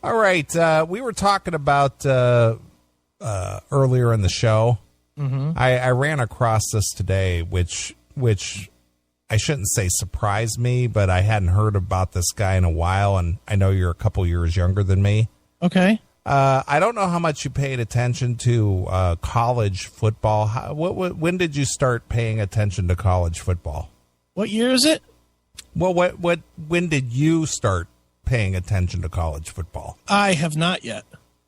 All right. We were talking about earlier in the show. Mm-hmm. I ran across this today, which I shouldn't say surprised me, but I hadn't heard about this guy in a while, and I know you're a couple years younger than me. Okay. I don't know how much you paid attention to college football. When did you start paying attention to college football? What year is it? Well, when did you start paying attention to college football? I have not yet.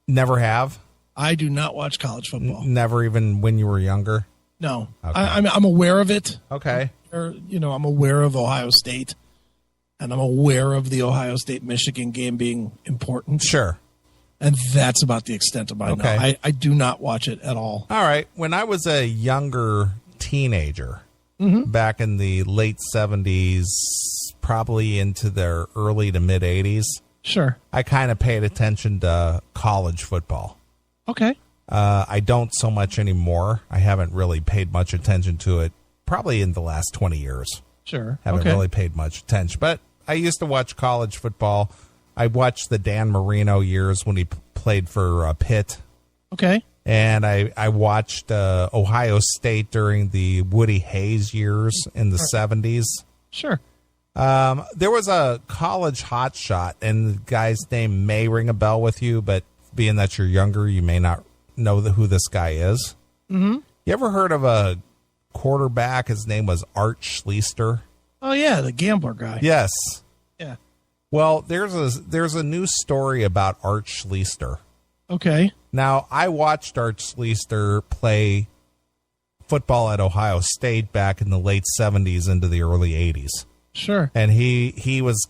Never have? I do not watch college football. Never, even when you were younger? No. Okay. I'm aware of it. Okay. I'm aware of Ohio State, and I'm aware of the Ohio State-Michigan game being important. Sure. And that's about the extent of my knowledge. I do not watch it at all. All right. When I was a younger teenager, back in the late 70s, probably into the early to mid 80s, sure, I kind of paid attention to college football. Okay. I don't so much anymore. I haven't really paid much attention to it probably in the last 20 years. Sure. Haven't really paid much attention. But I used to watch college football. I watched the Dan Marino years when he played for Pitt. Okay. And I watched Ohio State during the Woody Hayes years in the 70s. Sure. There was a college hotshot, and the guy's name may ring a bell with you, but being that you're younger, you may not know who this guy is. Mm-hmm. You ever heard of a quarterback? His name was Art Schlichter. Oh, yeah, the gambler guy. Yes. Yeah. Well, there's a new story about Art Schlichter. Okay. Now, I watched Art Schlichter play football at Ohio State back in the late 70s into the early 80s. Sure. And he was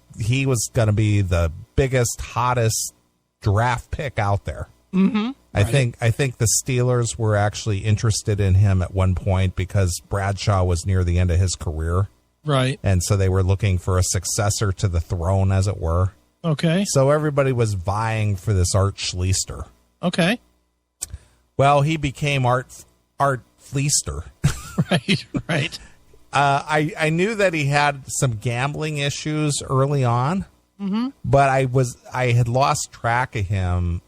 going to be the biggest, hottest draft pick out there. Mm-hmm. I think the Steelers were actually interested in him at one point because Bradshaw was near the end of his career. Right. And so they were looking for a successor to the throne, as it were. Okay. So everybody was vying for this Art Schlichter. Okay. Well, he became Art Schlichter. Right. I knew that he had some gambling issues early on, but I had lost track of him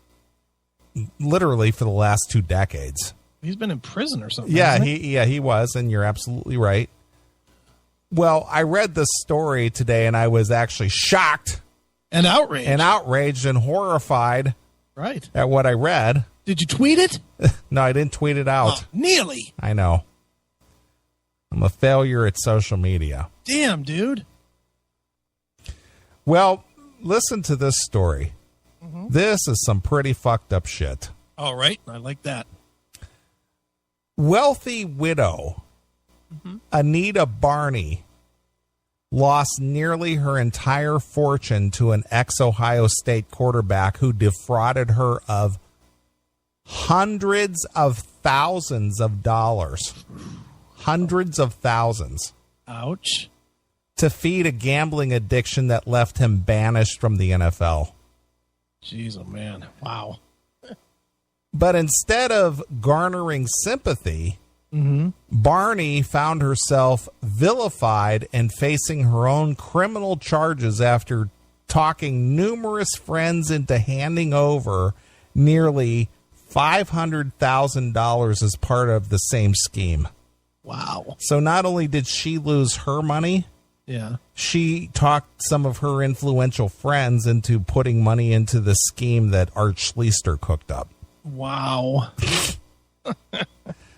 literally for the last 2 decades. He's been in prison or something. Yeah, he was, and you're absolutely right. Well, I read this story today, and I was actually shocked and outraged and horrified. Right. At what I read. Did you tweet it? No, I didn't tweet it out. Oh, Neeley. I know. I'm a failure at social media. Damn, dude. Well, listen to this story. Mm-hmm. This is some pretty fucked up shit. All right. I like that. Wealthy widow Anita Barney lost nearly her entire fortune to an ex-Ohio State quarterback who defrauded her of hundreds of thousands of dollars. Hundreds of thousands. Ouch. To feed a gambling addiction that left him banished from the NFL. Jeez, oh man. Wow. But instead of garnering sympathy, Barney found herself vilified and facing her own criminal charges after talking numerous friends into handing over nearly $500,000 as part of the same scheme. Wow. So not only did she lose her money, she talked some of her influential friends into putting money into the scheme that Art Schlichter cooked up. Wow.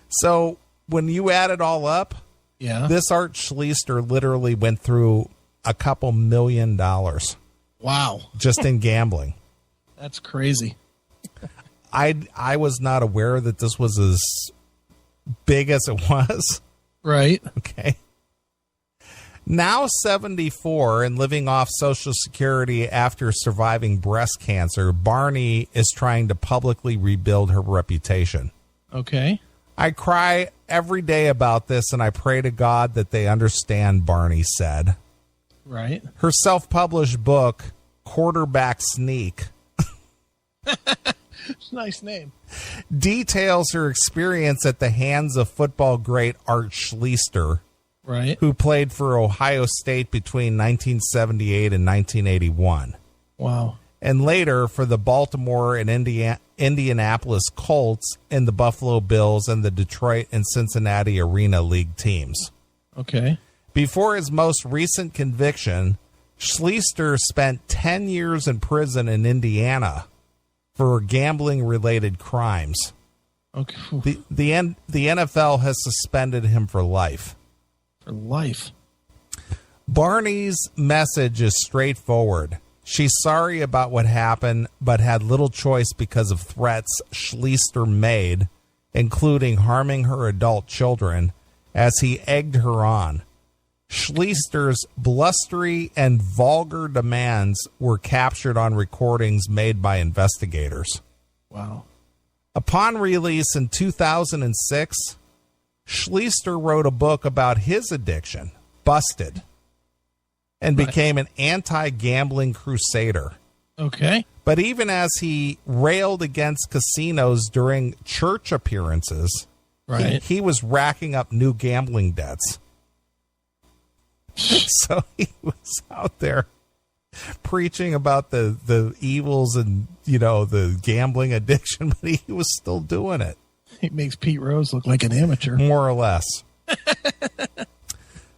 So when you add it all up, this Art Schlichter literally went through a couple $1 million. Wow. Just in gambling. That's crazy. I was not aware that this was as big as it was. Right. Okay. Now 74 and living off Social Security after surviving breast cancer, Barney is trying to publicly rebuild her reputation. Okay. I cry every day about this, and I pray to God that they understand, Barney said. Right. Her self-published book, Quarterback Sneak, nice name, details her experience at the hands of football great Art Schlichter, right, who played for Ohio State between 1978 and 1981. Wow. and later for the Baltimore and Indianapolis Colts and the Buffalo Bills and the Detroit and Cincinnati Arena League teams. Okay. Before his most recent conviction, Schlichter spent 10 years in prison in Indiana for gambling-related crimes. Okay. The NFL has suspended him for life. For life. Barney's message is straightforward. She's sorry about what happened, but had little choice because of threats Schlichter made, including harming her adult children, as he egged her on. Schlichter's blustery and vulgar demands were captured on recordings made by investigators. Wow. Upon release in 2006, Schlichter wrote a book about his addiction, Busted, and became an anti-gambling crusader. Okay. But even as he railed against casinos during church appearances, he was racking up new gambling debts. So he was out there preaching about the evils and, the gambling addiction, but he was still doing it. It makes Pete Rose look like an amateur. More or less.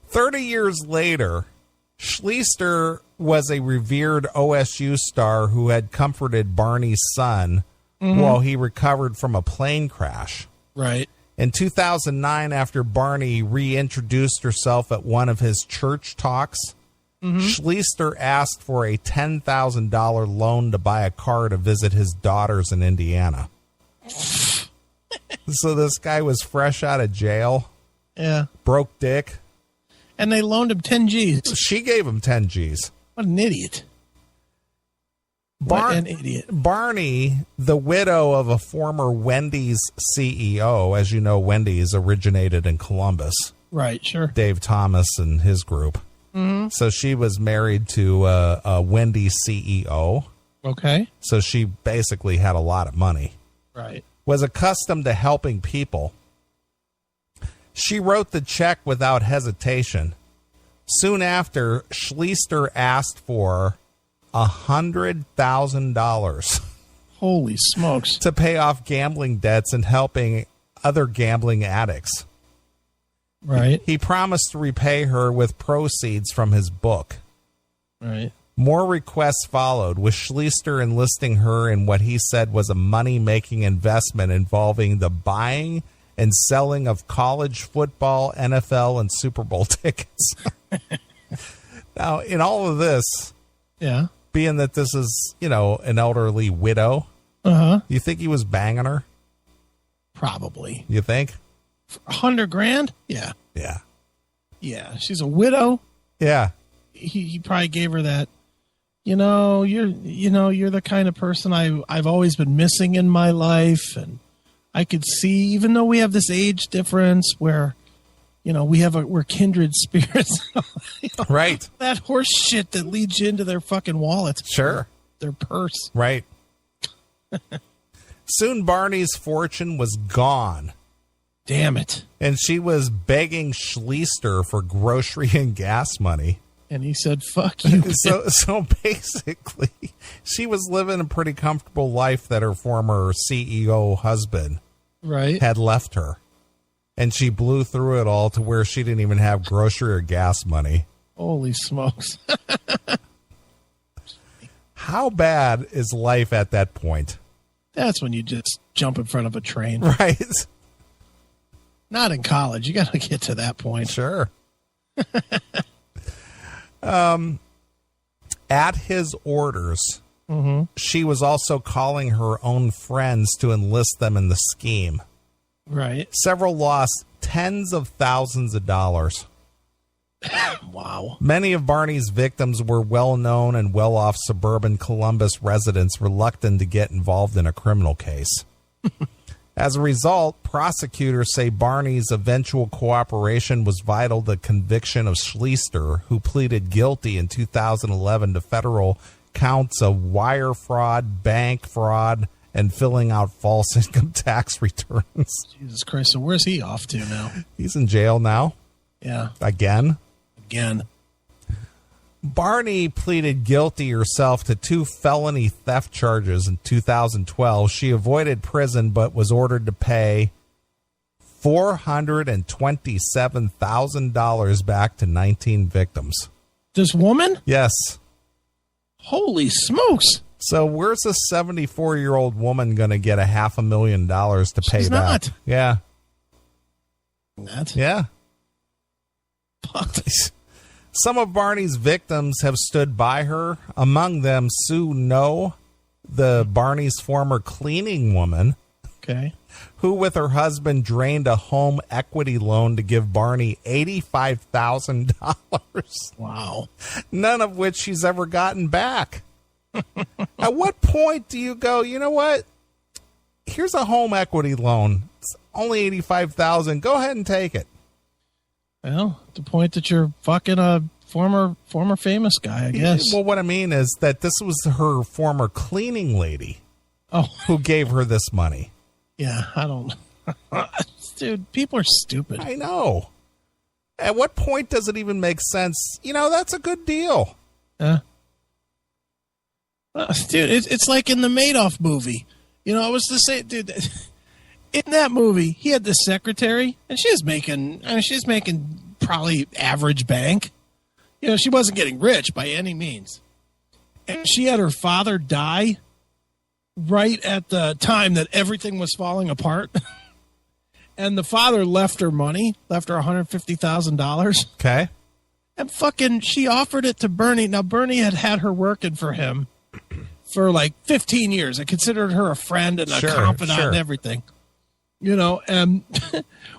30 years later, Schlichter was a revered OSU star who had comforted Barney's son while he recovered from a plane crash. Right. In 2009, after Barney reintroduced herself at one of his church talks, Schlichter asked for a $10,000 loan to buy a car to visit his daughters in Indiana. So this guy was fresh out of jail. Yeah. Broke dick. And they loaned him 10 G's. She gave him 10 G's. What an idiot. What an idiot. Barney, the widow of a former Wendy's CEO, as you know, Wendy's originated in Columbus. Right, sure. Dave Thomas and his group. So she was married to a Wendy's CEO. Okay. So she basically had a lot of money. Right. Was accustomed to helping people. She wrote the check without hesitation. Soon after, Schlichter asked for $100,000. Holy smokes. To pay off gambling debts and helping other gambling addicts. Right. He promised to repay her with proceeds from his book. Right. More requests followed, with Schlichter enlisting her in what he said was a money-making investment involving the buying and selling of college football, NFL, and Super Bowl tickets. Now, in all of this, being that this is, an elderly widow, you think he was banging her? Probably. You think? $100,000? Yeah. Yeah. Yeah. She's a widow. Yeah. He probably gave her that. You're the kind of person I've always been missing in my life, and I could see, even though we have this age difference where, we're kindred spirits. Right. That horse shit that leads you into their fucking wallets. Sure. Their purse. Right. Soon Barney's fortune was gone. Damn it. And she was begging Schlichter for grocery and gas money. And he said, fuck you. So basically, she was living a pretty comfortable life that her former CEO husband had left her. And she blew through it all to where she didn't even have grocery or gas money. Holy smokes. How bad is life at that point? That's when you just jump in front of a train. Right. Not in college. You got to get to that point. Sure. At his orders, she was also calling her own friends to enlist them in the scheme. Right. Several lost tens of thousands of dollars. Wow. Many of Barney's victims were well-known and well-off suburban Columbus residents reluctant to get involved in a criminal case. As a result, prosecutors say Barney's eventual cooperation was vital to the conviction of Schlichter, who pleaded guilty in 2011 to federal counts of wire fraud, bank fraud, and filling out false income tax returns. Jesus Christ. So where's he off to now? He's in jail now. Yeah. Again. Barney pleaded guilty herself to 2 felony theft charges in 2012. She avoided prison but was ordered to pay $427,000 back to 19 victims. This woman? Yes. Holy smokes. So where's a 74-year-old woman going to get $500,000 to pay She's back? Not. Yeah. That? Yeah. Some of Barney's victims have stood by her. Among them, Sue No, Barney's former cleaning woman. Okay. Who, with her husband, drained a home equity loan to give Barney $85,000. Wow. None of which she's ever gotten back. At what point do you go, you know what? Here's a home equity loan. It's only $85,000. Go ahead and take it. Well, at the point that you're fucking a former famous guy, I guess. Well, what I mean is that this was her former cleaning lady who gave her this money. Yeah, I don't. Dude, people are stupid. I know. At what point does it even make sense? You know, that's a good deal. Dude, it's like in the Madoff movie. You know, it was the same, dude. In that movie, he had this secretary, and she's making probably average bank. You know, she wasn't getting rich by any means. And she had her father die right at the time that everything was falling apart. And the father left her money, left her $150,000. Okay. And fucking, she offered it to Bernie. Now, Bernie had her working for him for like 15 years. I considered her a friend and a confidant and everything. You know, and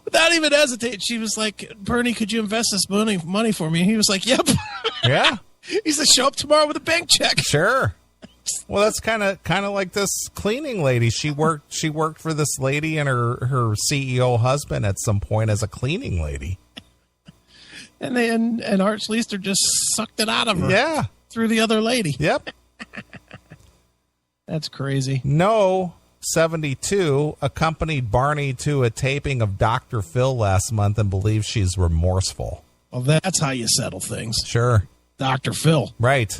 without even hesitating, she was like, Bernie, could you invest this money for me? And he was like, yep. Yeah. He said, show up tomorrow with a bank check. Sure. Well, that's kind of like this cleaning lady. She worked for this lady and her CEO husband at some point as a cleaning lady. And Art Schlichter just sucked it out of her. Yeah. Through the other lady. Yep. That's crazy. No, 72 accompanied Barney to a taping of Dr. Phil last month and believes she's remorseful. Well, that's how you settle things. Sure. Dr. Phil. Right.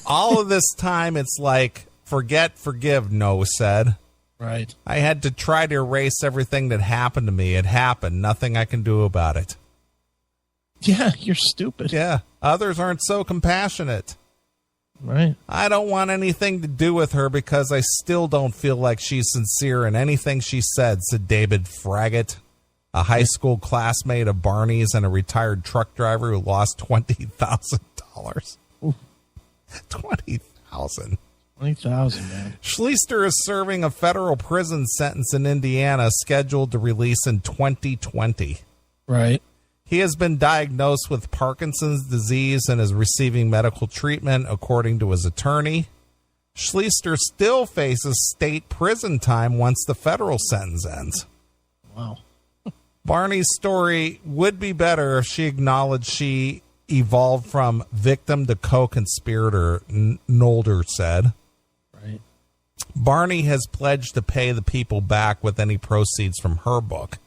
All of this time, it's like, forget, forgive, No said. Right. I had to try to erase everything that happened to me. It happened. Nothing I can do about it. Yeah, you're stupid. Yeah. Others aren't so compassionate. Right. I don't want anything to do with her because I still don't feel like she's sincere in anything she said David Fraggett, a high school classmate of Barney's and a retired truck driver who lost $20,000. $20,000. $20,000, man. Schlichter is serving a federal prison sentence in Indiana scheduled to release in 2020. Right. He has been diagnosed with Parkinson's disease and is receiving medical treatment, according to his attorney. Schlichter still faces state prison time once the federal sentence ends. Wow. Barney's story would be better if she acknowledged she evolved from victim to co-conspirator, Nolder said. Right. Barney has pledged to pay the people back with any proceeds from her book.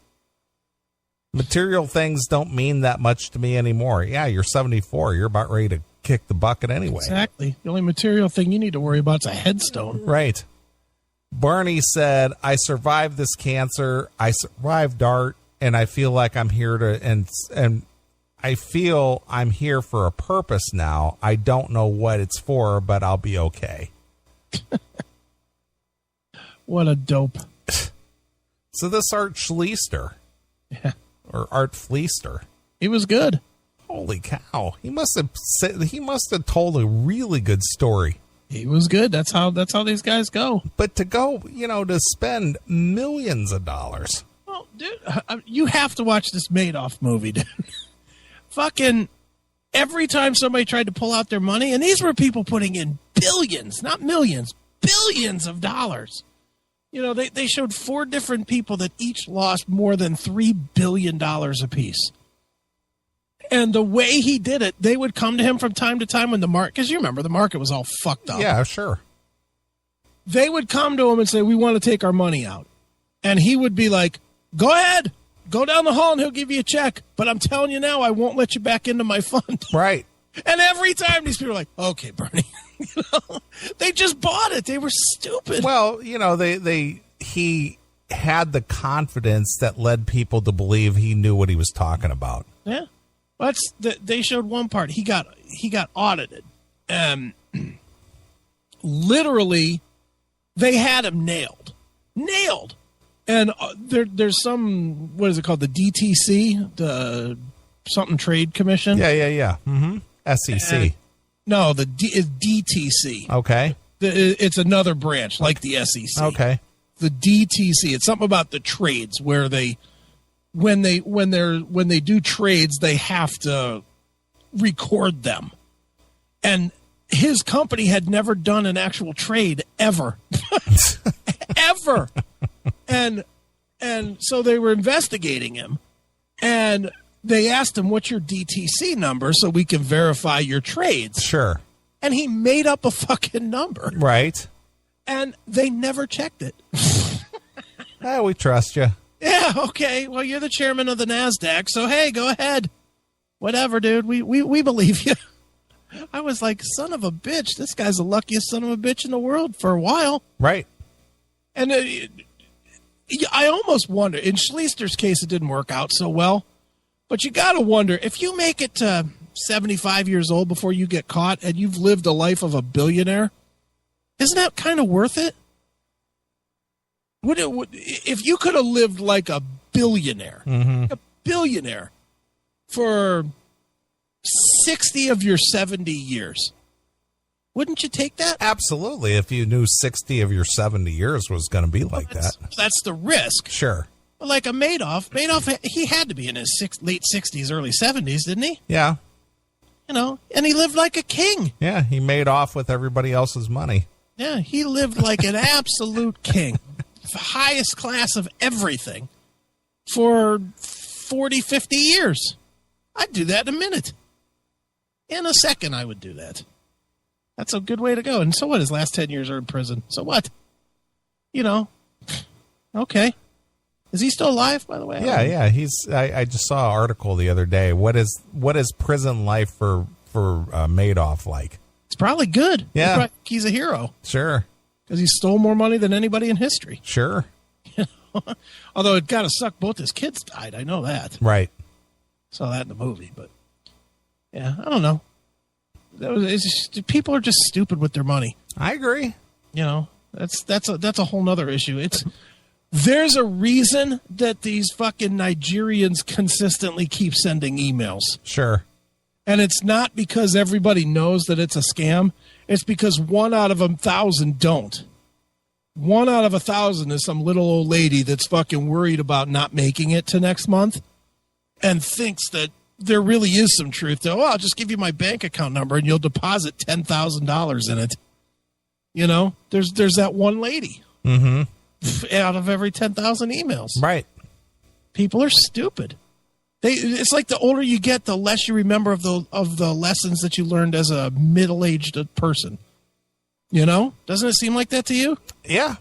Material things don't mean that much to me anymore. Yeah, you're 74. You're about ready to kick the bucket anyway. Exactly. The only material thing you need to worry about is a headstone. Right. Barney said, I survived this cancer. I survived Art, and I feel like I'm here to, and I feel I'm here for a purpose now. I don't know what it's for, but I'll be okay. What a dope. So this Art Schlichter. Yeah. Or Art Schlichter. He was good. Holy cow. He must have told a really good story. He was good. That's how these guys go. But to go, to spend millions of dollars. Well, dude, you have to watch this Madoff movie, dude. Fucking every time somebody tried to pull out their money, and these were people putting in billions, not millions, billions of dollars. They showed 4 different people that each lost more than $3 billion apiece. And the way he did it, they would come to him from time to time when the market, because you remember the market was all fucked up. Yeah, sure. They would come to him and say, we want to take our money out. And he would be like, go ahead, go down the hall and he'll give you a check. But I'm telling you now, I won't let you back into my fund. Right. And every time these people are like, okay, Bernie, they just bought it. They were stupid. Well, he had the confidence that led people to believe he knew what he was talking about. Yeah. They showed one part. He got audited. Literally, they had him nailed. And there's some, what is it called? The DTC, the something trade commission. Yeah. Mm-hmm. SEC. No, it's DTC. Okay. It's another branch like the SEC. Okay. The DTC. It's something about the trades where when they do trades, they have to record them. And his company had never done an actual trade ever. Ever. And so they were investigating him, and they asked him, what's your DTC number so we can verify your trades? Sure. And he made up a fucking number. Right. And they never checked it. We trust you. Yeah, okay. Well, you're the chairman of the NASDAQ, so hey, go ahead. Whatever, dude. We believe you. I was like, son of a bitch. This guy's the luckiest son of a bitch in the world for a while. Right. And I almost wonder, in Schlichter's case, it didn't work out so well. But you got to wonder, if you make it to 75 years old before you get caught and you've lived a life of a billionaire, isn't that kind of worth it? If you could have lived like a billionaire, for 60 of your 70 years, wouldn't you take that? Absolutely. If you knew 60 of your 70 years was going to be like that. That's the risk. Sure. Like a Madoff, he had to be in his late 60s, early 70s, didn't he? Yeah. And he lived like a king. Yeah, he made off with everybody else's money. Yeah, he lived like an absolute king. Highest class of everything for 40, 50 years. I'd do that in a minute. In a second, I would do that. That's a good way to go. And so what? His last 10 years are in prison. So what? Okay. Is he still alive, by the way? Yeah. I just saw an article the other day. What is prison life for Madoff like? It's probably good. Yeah. He's a hero. Sure. Because he stole more money than anybody in history. Sure. Although it got to suck. Both his kids died. I know that. Right. Saw that in the movie, but yeah, I don't know. People are just stupid with their money. I agree. That's a whole nother issue. There's a reason that these fucking Nigerians consistently keep sending emails. Sure. And it's not because everybody knows that it's a scam. It's because 1 out of 1,000 don't. 1 out of 1,000 is some little old lady that's fucking worried about not making it to next month and thinks that there really is some truth to, I'll just give you my bank account number and you'll deposit $10,000 in it. There's that one lady. Mm-hmm. Out of every 10,000 emails. Right. People are stupid. It's like the older you get, the less you remember of the lessons that you learned as a middle-aged person. Doesn't it seem like that to you? Yeah.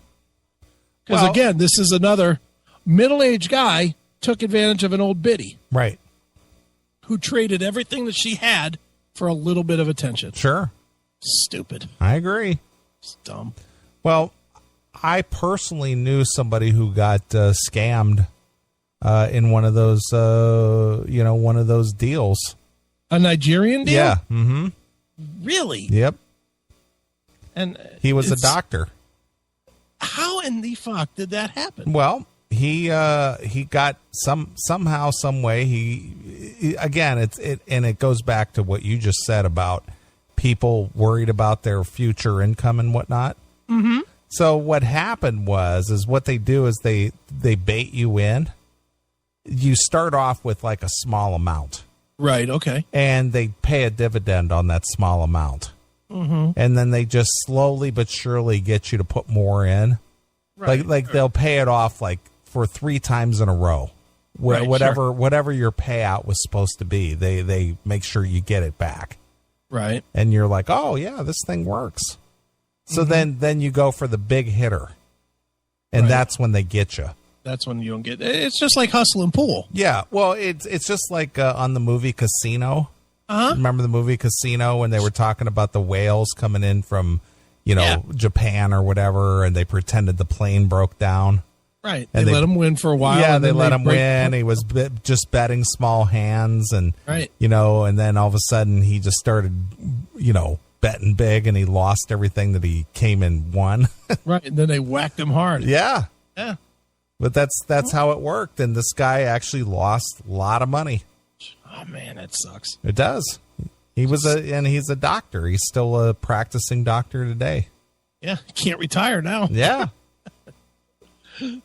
Because again, this is another middle-aged guy took advantage of an old biddy. Right. Who traded everything that she had for a little bit of attention. Sure. Stupid. I agree. It's dumb. Well, I personally knew somebody who got scammed in one of those, one of those deals. A Nigerian deal? Yeah. Mm-hmm. Really? Yep. And he was a doctor. How in the fuck did that happen? Well, he got somehow, some way. He again, it goes back to what you just said about people worried about their future income and whatnot. Mm-hmm. So what happened is what they do is they bait you in. You start off with like a small amount. Right, okay. And they pay a dividend on that small amount. Mm-hmm. And then they just slowly but surely get you to put more in. Right. Like they'll pay it off like for 3 times in a row. Right, whatever your payout was supposed to be, they make sure you get it back. Right. And you're like, oh yeah, this thing works. So then you go for the big hitter, and that's when they get you. That's when you don't get. It's just like hustle and pool. Yeah, well, it's just like on the movie Casino. Remember the movie Casino when they were talking about the whales coming in from, Japan or whatever, and they pretended the plane broke down. Right. And they let him win for a while. Yeah, they let him win. He was just betting small hands, and right. And then all of a sudden he just started, betting big, and he lost everything that he came and won. Right. And then they whacked him hard. Yeah. Yeah. But that's how it worked, and this guy actually lost a lot of money. Oh man, that sucks. It does. He's a doctor. He's still a practicing doctor today. Yeah, he can't retire now. Yeah.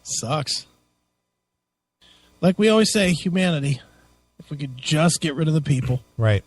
Sucks. Like we always say, humanity. If we could just get rid of the people. Right.